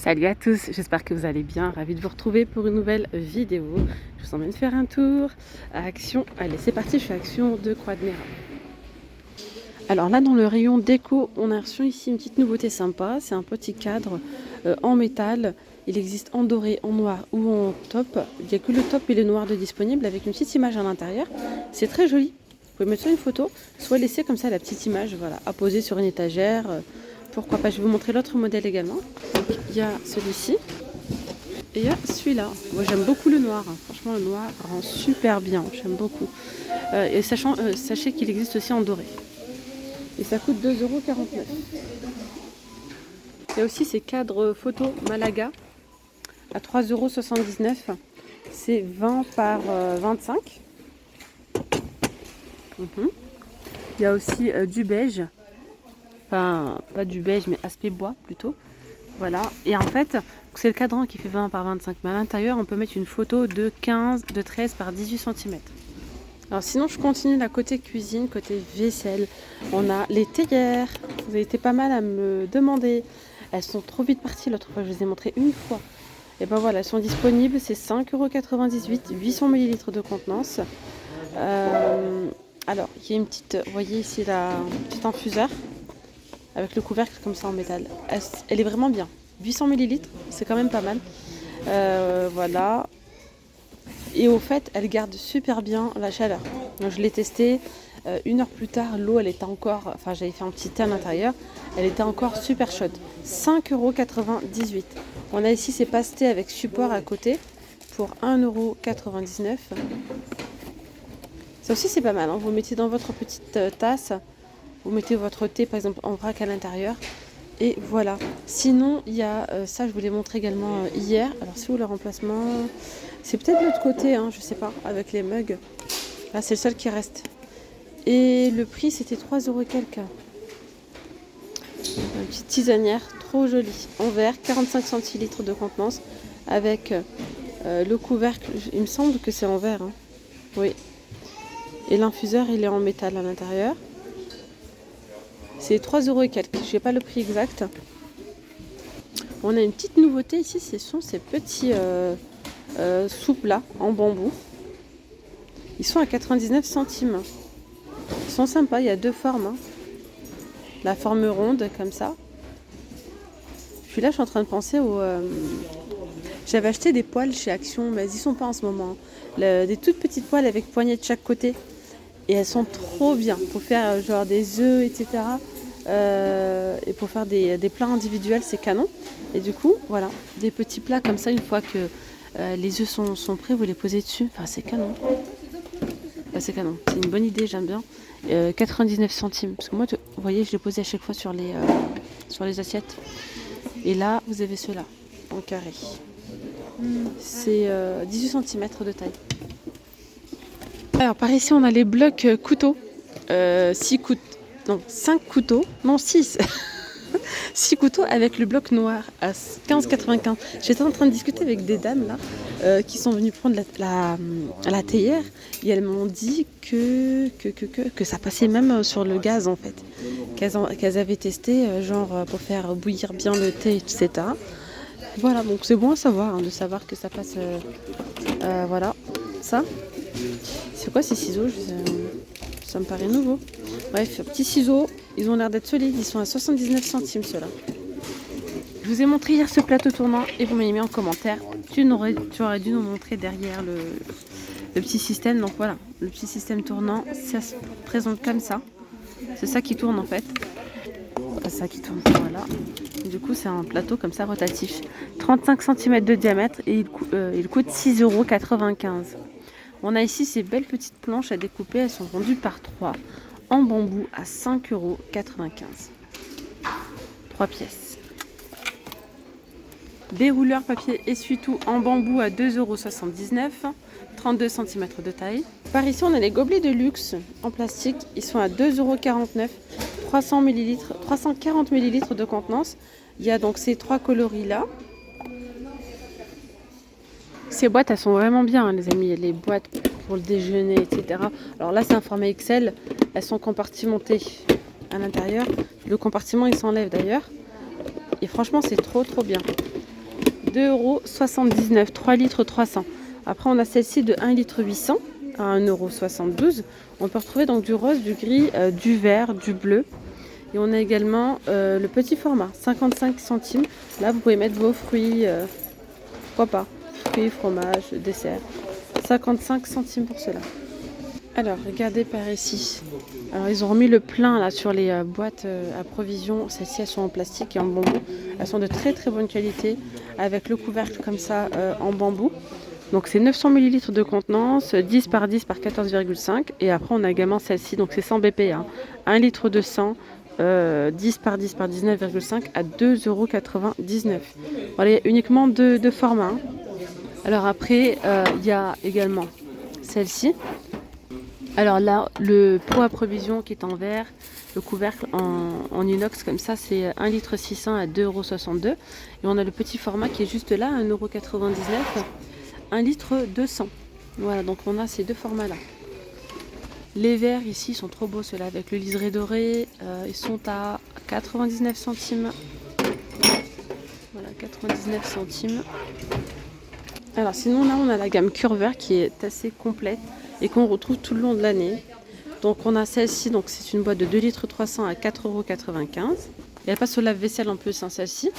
Salut à tous, j'espère que vous allez bien, ravie de vous retrouver pour une nouvelle vidéo. Je vous emmène faire un tour à Action. Allez, c'est parti, je suis à Action de Croix de Néra. Alors là, dans le rayon déco, on a reçu ici une petite nouveauté sympa. C'est un petit cadre en métal. Il existe en doré, en noir ou en top. Il n'y a que le top et le noir de disponible avec une petite image à l'intérieur. C'est très joli. Vous pouvez mettre sur une photo, soit laisser comme ça la petite image, voilà, à poser sur une étagère. Pourquoi pas, je vais vous montrer l'autre modèle également. Donc, il y a celui-ci et il y a celui-là. Moi j'aime beaucoup le noir, franchement le noir rend super bien, j'aime beaucoup. Et sachez qu'il existe aussi en doré. Et ça coûte 2,49 €. Il y a aussi ces cadres photo Malaga à 3,79 €. C'est 20 par 25. Il y a aussi du beige. Enfin, pas du beige, mais aspect bois plutôt. Voilà. Et en fait, c'est le cadran qui fait 20 par 25. Mais à l'intérieur, on peut mettre une photo de 13 par 18 cm. Alors sinon, je continue là côté cuisine, côté vaisselle. On a les théières. Vous avez été pas mal à me demander. Elles sont trop vite parties. L'autre fois, je les ai montrées une fois. Et ben voilà, elles sont disponibles. C'est 5,98 €, 800 ml de contenance. Alors, il y a une petite, vous voyez ici, la petite infuseur avec le couvercle comme ça en métal. Elle est vraiment bien. 800 ml, c'est quand même pas mal. Voilà. Et au fait, elle garde super bien la chaleur. Donc, je l'ai testé. 1 heure plus tard, l'eau, elle était encore... Enfin, j'avais fait un petit thé à l'intérieur. Elle était encore super chaude. 5,98 €. On a ici ces pastés avec support à côté pour 1,99 €. Ça aussi, c'est pas mal. Vous mettez dans votre petite tasse. Vous mettez votre thé, par exemple, en vrac à l'intérieur. Et voilà. Sinon, il y a ça, je vous l'ai montré également hier. Alors, c'est où le remplacement? C'est peut-être de l'autre côté, hein, je sais pas, avec les mugs. Là, c'est le seul qui reste. Et le prix, c'était 3 € et quelques. Une petite tisanière, trop jolie. En verre, 45 centilitres de contenance. Avec le couvercle, il me semble que c'est en verre. Hein. Oui. Et l'infuseur, il est en métal à l'intérieur. C'est 3 € et quelques. Je n'ai pas le prix exact. On a une petite nouveauté ici. Ce sont ces petits soupes là en bambou. Ils sont à 99 centimes. Ils sont sympas. Il y a deux formes. Hein. La forme ronde comme ça. Puis là, je suis en train de penser au... J'avais acheté des poêles chez Action, mais ils n'y sont pas en ce moment. Des toutes petites poêles avec poignées de chaque côté. Et elles sont trop bien pour faire genre des œufs, etc. Et pour faire des plats individuels, c'est canon. Et du coup, voilà, des petits plats comme ça, une fois que les œufs sont prêts, vous les posez dessus. Enfin, c'est canon. Enfin, c'est canon. C'est une bonne idée, j'aime bien. 99 centimes. Parce que moi, vous voyez, je les posais à chaque fois sur les assiettes. Et là, vous avez ceux-là, en carré. C'est 18 cm de taille. Alors par ici on a les blocs couteaux, 5 couteaux, non 6, 6 couteaux avec le bloc noir à 15,95 €. J'étais en train de discuter avec des dames là qui sont venues prendre la théière et elles m'ont dit que ça passait même sur le gaz en fait, qu'elles avaient testé genre pour faire bouillir bien le thé etc. Voilà, donc c'est bon à savoir, hein, de savoir que ça passe, voilà, ça. C'est quoi ces ciseaux? Ça me paraît nouveau. Bref, petits ciseaux, ils ont l'air d'être solides, ils sont à 79 centimes ceux-là. Je vous ai montré hier ce plateau tournant et vous m'avez mis en commentaire. Tu aurais dû nous montrer derrière le petit système. Donc voilà, le petit système tournant, ça se présente comme ça. C'est ça qui tourne en fait. C'est ça qui tourne, voilà. Et du coup, c'est un plateau comme ça rotatif. 35 cm de diamètre et il coûte 6,95 €. On a ici ces belles petites planches à découper. Elles sont vendues par 3 en bambou à 5,95 €. 3 pièces. Dérouleur papier essuie-tout en bambou à 2,79 €. 32 cm de taille. Par ici, on a les gobelets de luxe en plastique. Ils sont à 2,49 €. 340 ml de contenance. Il y a donc ces 3 coloris là. Ces boîtes, elles sont vraiment bien, hein, les amis. Les boîtes pour le déjeuner, etc. Alors là, c'est un format XL. Elles sont compartimentées à l'intérieur. Le compartiment, il s'enlève d'ailleurs. Et franchement, c'est trop bien. 2,79 €, 3 litres 300. Après, on a celle-ci de 1 litre 800 à 1,72 €. On peut retrouver donc du rose, du gris, du vert, du bleu. Et on a également le petit format, 55 centimes. Là, vous pouvez mettre vos fruits, pourquoi pas, fruits, fromage, dessert. 55 centimes pour cela. Alors, regardez par ici. Alors, ils ont remis le plein là sur les boîtes à provisions. Celles-ci, elles sont en plastique et en bambou. Elles sont de très très bonne qualité avec le couvercle comme ça en bambou. Donc, c'est 900 ml de contenance, 10 par 10 par 14,5. Et après, on a également celle-ci, donc c'est 100 BPA. 1 litre de 100, 10 par 10 par 19,5 à 2,99 €. Voilà, il y a uniquement deux formats. Hein. Alors après, il y a également celle-ci. Alors là, le pot à provision qui est en verre, le couvercle en inox comme ça, c'est 1 litre 600 à 2,62 €. Et on a le petit format qui est juste là, 1,99 €, 1 litre 200. Voilà, donc on a ces deux formats-là. Les verres ici sont trop beaux, ceux-là, avec le liseré doré. Ils sont à 99 centimes. Voilà, 99 centimes. Alors sinon là, on a la gamme Curver qui est assez complète et qu'on retrouve tout le long de l'année. Donc on a celle-ci, donc c'est une boîte de 2 litres 300 à 4,95 €. Et elle passe au lave-vaisselle en plus, hein, celle-ci.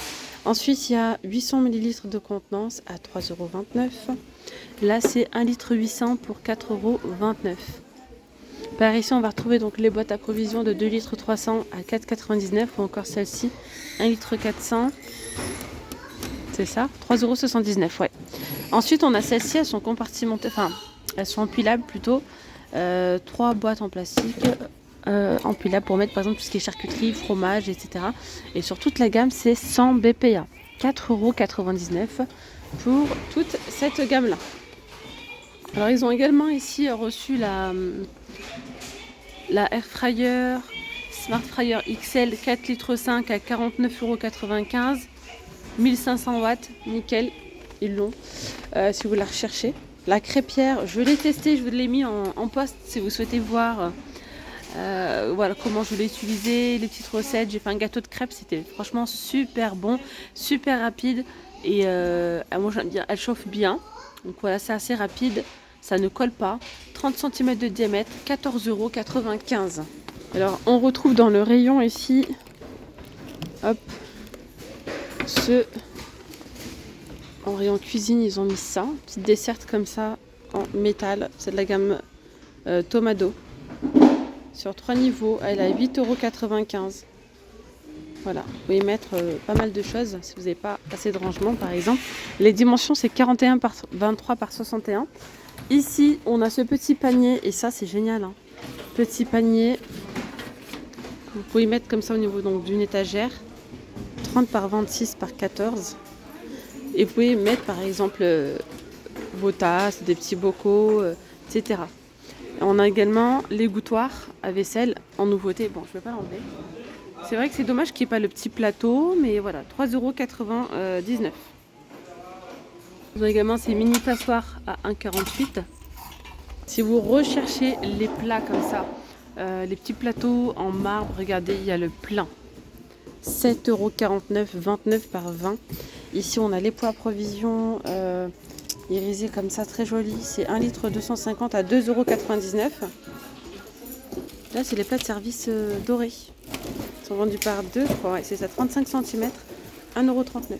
Ensuite, il y a 800 ml de contenance à 3,29 €. Là, c'est 1 litre 800 pour 4,29 €. Par ici, on va retrouver donc les boîtes à provision de 2 litres 300 à 4,99 € ou encore celle-ci, 1 litre 400. C'est ça, 3,79 €, ouais. Ensuite, on a celles-ci, elles sont compartimentées, enfin, elles sont empilables plutôt. 3 boîtes en plastique empilables pour mettre par exemple tout ce qui est charcuterie, fromage, etc. Et sur toute la gamme, c'est 100 BPA. 4,99 € pour toute cette gamme-là. Alors, ils ont également ici reçu la Air Fryer Smart Fryer XL 4 litres 5 à 49,95 €. 1500 watts, nickel, ils l'ont. Si vous la recherchez. La crêpière, je l'ai testée, je vous l'ai mis en post si vous souhaitez voir voilà comment je l'ai utilisé, les petites recettes. J'ai fait un gâteau de crêpes, c'était franchement super bon, super rapide. Et moi j'aime bien, elle chauffe bien. Donc voilà, c'est assez rapide, ça ne colle pas. 30 cm de diamètre, 14,95 €. Alors on retrouve dans le rayon ici, hop, en rayon cuisine, ils ont mis ça, petite desserte comme ça en métal, c'est de la gamme Tomado, sur 3 niveaux, elle est à 8,95 €. Voilà, vous pouvez mettre pas mal de choses si vous n'avez pas assez de rangement par exemple. Les dimensions, c'est 41 par 23 par 61. Ici, on a ce petit panier et ça c'est génial, hein. Petit panier, vous pouvez mettre comme ça au niveau donc d'une étagère, 30 par 26 par 14. Et vous pouvez mettre par exemple vos tasses, des petits bocaux, etc. On a également l'égouttoir à vaisselle en nouveauté. Bon, je ne vais pas l'enlever. C'est vrai que c'est dommage qu'il n'y ait pas le petit plateau, mais voilà, 3,99 €. Ils ont également ces mini passoires à 1,48 €. Si vous recherchez les plats comme ça, les petits plateaux en marbre, regardez, il y a le plein. 7,49 €, 29 par 20. Ici, on a les pots à provision irisés comme ça, très joli. C'est 1 litre 250 à 2,99 €. Là, c'est les plats de service dorés. Ils sont vendus par 2, je crois. Ouais, c'est ça, 35 cm, 1,39 €.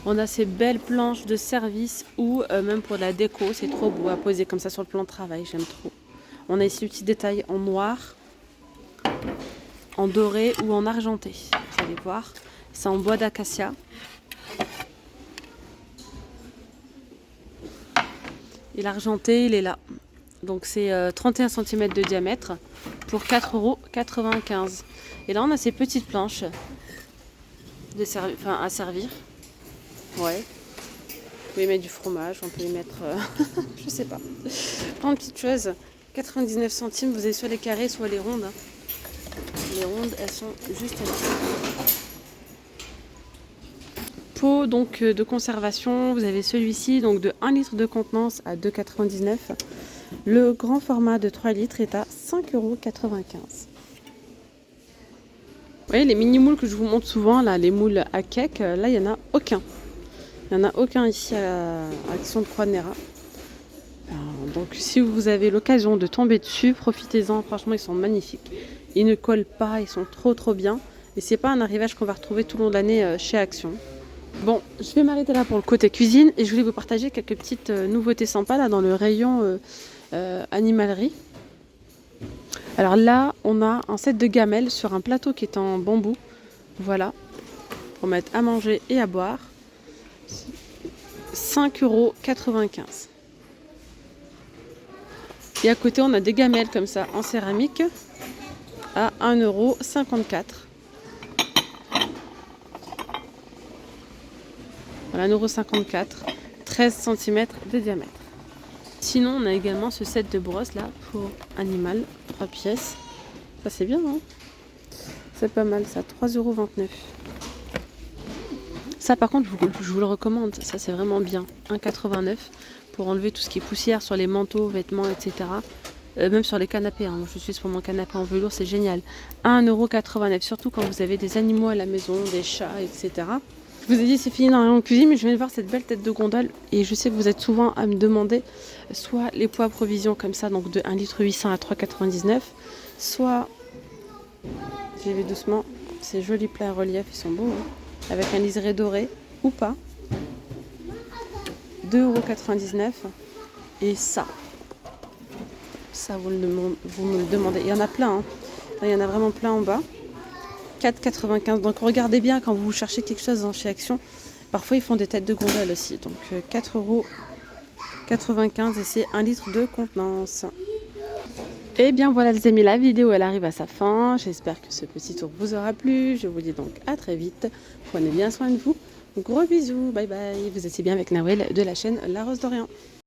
On a ces belles planches de service ou même pour la déco. C'est trop beau à poser comme ça sur le plan de travail. J'aime trop. On a ici le petit détail en noir, en doré ou en argenté. Vous allez voir. C'est en bois d'acacia. Et l'argenté, il est là. Donc c'est 31 cm de diamètre pour 4,95 €. Et là, on a ces petites planches à servir. Ouais. Vous pouvez mettre du fromage, on peut y mettre, je sais pas, plein de petites choses. 99 centimes, vous avez soit les carrés, soit les rondes. Les rondes, elles sont juste là. Pot donc de conservation, vous avez celui-ci donc de 1 litre de contenance à 2,99 €. Le grand format de 3 litres est à 5,95 €. Vous voyez les mini moules que je vous montre souvent là, les moules à cake, là il n'y en a aucun. Il n'y en a aucun ici à Action de Croix-de-Néra. Donc si vous avez l'occasion de tomber dessus, profitez-en. Franchement, ils sont magnifiques. Ils ne collent pas, ils sont trop bien. Et c'est pas un arrivage qu'on va retrouver tout le long de l'année chez Action. Bon, je vais m'arrêter là pour le côté cuisine et je voulais vous partager quelques petites nouveautés sympas là dans le rayon animalerie. Alors là, on a un set de gamelles sur un plateau qui est en bambou. Voilà, pour mettre à manger et à boire. 5,95 €. Et à côté, on a des gamelles comme ça en céramique à 1,54 €. Voilà, 1,54 €, 13 cm de diamètre. Sinon, on a également ce set de brosses là pour animal, 3 pièces. Ça, c'est bien, hein? C'est pas mal, ça, 3,29 €. Ça, par contre, je vous le recommande. Ça, c'est vraiment bien. 1,89 € pour enlever tout ce qui est poussière sur les manteaux, vêtements, etc. Même sur les canapés. Hein. Moi, je suis pour mon canapé en velours, c'est génial. 1,89 €, surtout quand vous avez des animaux à la maison, des chats, etc. Je vous ai dit, c'est fini dans la cuisine, mais je viens de voir cette belle tête de gondole. Et je sais que vous êtes souvent à me demander soit les poids provisions comme ça, donc de 1,8 litre à 3,99 €, soit, j'y vais doucement, ces jolis plats à relief, ils sont beaux, hein, avec un liseré doré ou pas. 2,99 €. Et ça, vous me le demandez. Il y en a plein, hein. Il y en a vraiment plein en bas. 4,95 €. Donc regardez bien quand vous cherchez quelque chose chez Action. Parfois ils font des têtes de gondole aussi. Donc 4,95 € et c'est 1 litre de contenance. Et bien voilà les amis, la vidéo elle arrive à sa fin. J'espère que ce petit tour vous aura plu. Je vous dis donc à très vite. Prenez bien soin de vous. Gros bisous, bye bye. Vous étiez bien avec Nawel de la chaîne La Rose d'Orient.